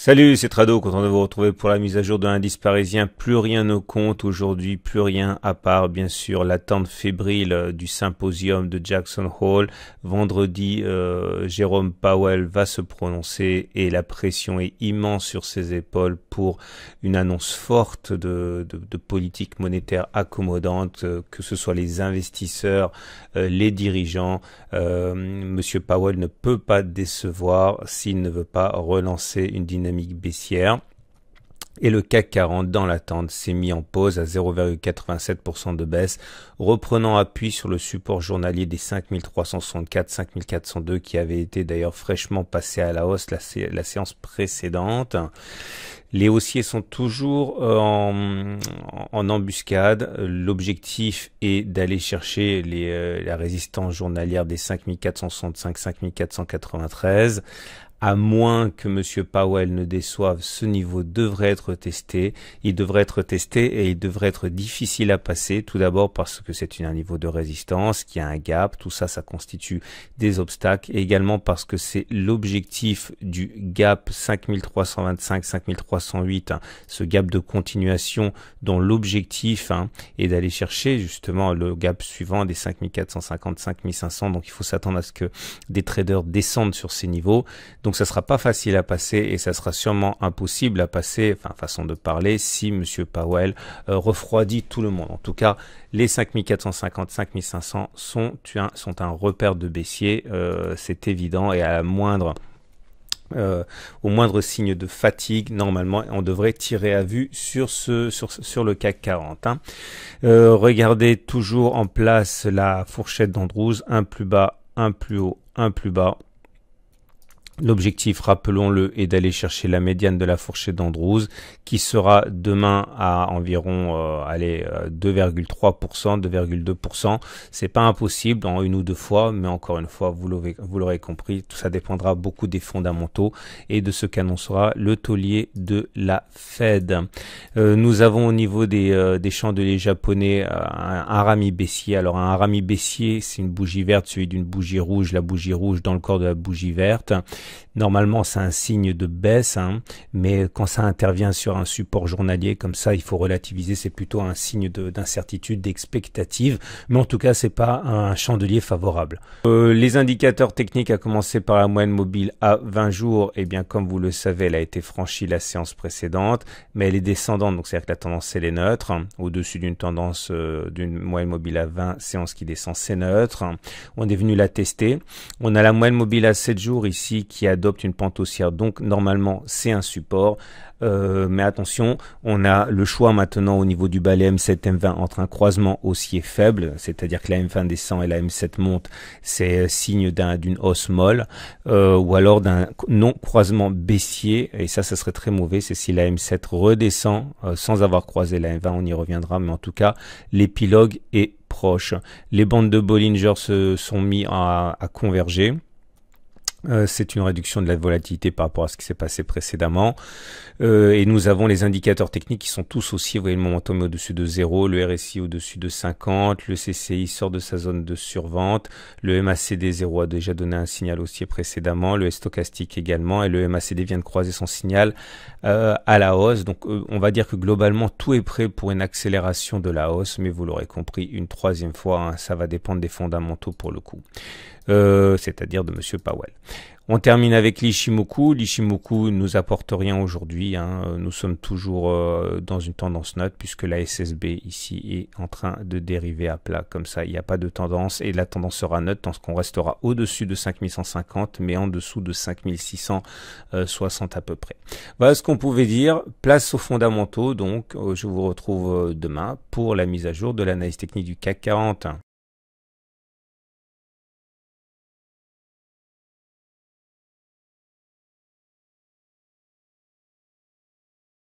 Salut, c'est Trado, content de vous retrouver pour la mise à jour de l'indice parisien. Plus rien ne compte aujourd'hui, plus rien à part bien sûr l'attente fébrile du symposium de Jackson Hole. Vendredi, Jérôme Powell va se prononcer et la pression est immense sur ses épaules pour une annonce forte de politique monétaire accommodante, que ce soit les investisseurs, les dirigeants. Monsieur Powell ne peut pas décevoir s'il ne veut pas relancer une dynamique baissière. Et le CAC 40 dans l'attente s'est mis en pause à 0,87% de baisse, reprenant appui sur le support journalier des 5364, 5402 qui avait été d'ailleurs fraîchement passé à la hausse la séance précédente. Les haussiers sont toujours en embuscade. L'objectif est d'aller chercher la résistance journalière des 5465, 5493. À moins que M. Powell ne déçoive, ce niveau devrait être testé. Il devrait être testé et il devrait être difficile à passer. Tout d'abord parce que c'est un niveau de résistance, qu'il y a un gap. Tout ça, ça constitue des obstacles. Et également parce que c'est l'objectif du gap 5325, 5308, ce gap de continuation dont l'objectif est d'aller chercher justement le gap suivant des 5450, 5500. Donc il faut s'attendre à ce que des traders descendent sur ces niveaux. Donc ça sera pas facile à passer et ça sera sûrement impossible à passer, enfin façon de parler, si M. Powell refroidit tout le monde. En tout cas, les 5450, 5500 sont un repère de baissier, c'est évident, et à la moindre au moindre signe de fatigue, normalement, on devrait tirer à vue sur le CAC 40. Regardez toujours en place la fourchette d'Andrews, un plus bas, un plus haut, un plus bas. L'objectif, rappelons-le, est d'aller chercher la médiane de la fourchette d'Andrews qui sera demain à environ 2,3%, 2,2%. C'est pas impossible en une ou deux fois, mais encore une fois, vous l'aurez compris, tout ça dépendra beaucoup des fondamentaux et de ce qu'annoncera le taulier de la Fed. Nous avons au niveau des chandeliers japonais un harami baissier. Alors un harami baissier, c'est une bougie verte suivie d'une bougie rouge, la bougie rouge dans le corps de la bougie verte. Normalement, c'est un signe de baisse, mais quand ça intervient sur un support journalier comme ça, il faut relativiser. C'est plutôt un signe d'incertitude, d'expectative. Mais en tout cas, c'est pas un chandelier favorable. Les indicateurs techniques, à commencer par la moyenne mobile à 20 jours, eh bien, comme vous le savez, elle a été franchie la séance précédente, mais elle est descendante, donc c'est-à-dire que la tendance, elle est neutre. Au-dessus d'une tendance d'une moyenne mobile à 20, séance qui descend, c'est neutre. On est venu la tester. On a la moyenne mobile à 7 jours ici, qui adopte une pente haussière, donc normalement c'est un support, mais attention, on a le choix maintenant au niveau du balai M7 M20 entre un croisement haussier faible, c'est-à-dire que la M20 descend et la M7 monte, c'est signe d'une hausse molle, ou alors d'un non croisement baissier, et ça serait très mauvais, c'est si la M7 redescend sans avoir croisé la M20, on y reviendra, mais en tout cas l'épilogue est proche. Les bandes de Bollinger se sont mis à converger. C'est une réduction de la volatilité par rapport à ce qui s'est passé précédemment. Et nous avons les indicateurs techniques qui sont tous haussiers. Vous voyez le momentum au-dessus de 0, le RSI au-dessus de 50, le CCI sort de sa zone de survente, le MACD 0 a déjà donné un signal haussier précédemment, le stochastique également, et le MACD vient de croiser son signal à la hausse. Donc on va dire que globalement tout est prêt pour une accélération de la hausse, mais vous l'aurez compris une troisième fois, ça va dépendre des fondamentaux pour le coup. C'est-à-dire de M. Powell. On termine avec l'Ichimoku. L'Ichimoku nous apporte rien aujourd'hui. Nous sommes toujours dans une tendance neutre puisque la SSB ici est en train de dériver à plat. Comme ça, il n'y a pas de tendance et la tendance sera neutre dans ce qu'on restera au-dessus de 5150 mais en dessous de 5660 à peu près. Voilà ce qu'on pouvait dire. Place aux fondamentaux. Donc, je vous retrouve demain pour la mise à jour de l'analyse technique du CAC 40.